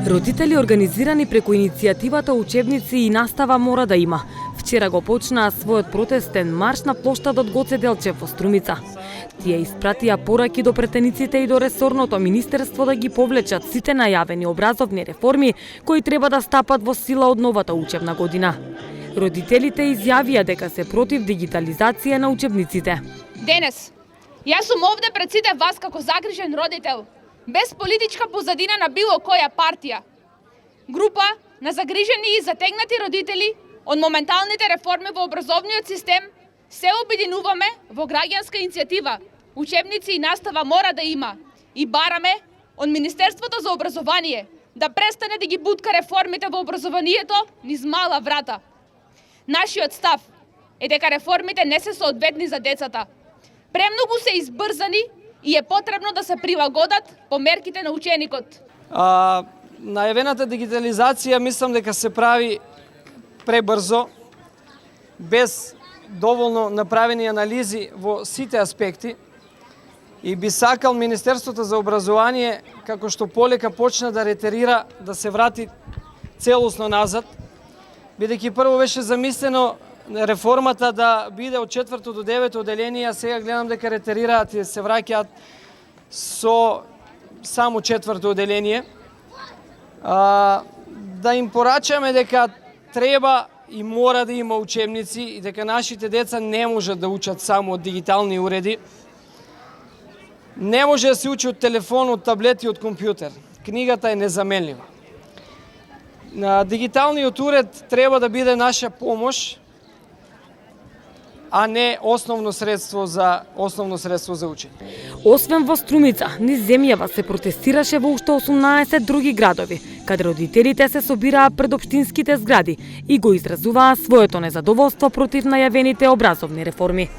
Родители организирани преку иницијативата Учебници и настава мора да има. Вчера го почнаа својот протестен марш на плоштадот Гоце Делчев во Струмица. Тие испратија пораки до претениците и до ресорното министерство да ги повлечат сите најавени образовни реформи кои треба да стапат во сила од новата учебна година. Родителите изјавија дека се против дигитализација на учебниците. Денес, јас сум овде пред сите вас како загрижен родител, без политичка позадина на било која партија. Група на загрижени и затегнати родители од моменталните реформи во образовниот систем се обединуваме во граѓанска иницијатива Учебници и настава мора да има и бараме од Министерството за образование да престане да ги бутка реформите во образованието низ мала врата. Нашиот став е дека реформите не се соодветни за децата. Премногу се избрзани и е потребно да се прилагодат по мерките на ученикот. Најавената дигитализација мислам дека се прави пребрзо, без доволно направени анализи во сите аспекти и би сакал Министерството за образование, како што полека почна да ретерира, да се врати целосно назад, бидејќи прво беше замислено реформата да биде од 4 до 9 оделение, а сега гледам дека ретерираат и се враќаат со само 4 оделение. Да им порачаме дека треба и мора да има учебници и дека нашите деца не можат да учат само од дигитални уреди. Не може да се учи од телефон, од таблет и од компјутер. Книгата е незаменлива. Дигиталниот уред треба да биде наша помош, а не основно средство за учење. Освен во Струмица, низ земјава се протестираше во уште 18 други градови, каде родителите се собираа пред општинските згради и го изразуваа своето незадоволство против најавените образовни реформи.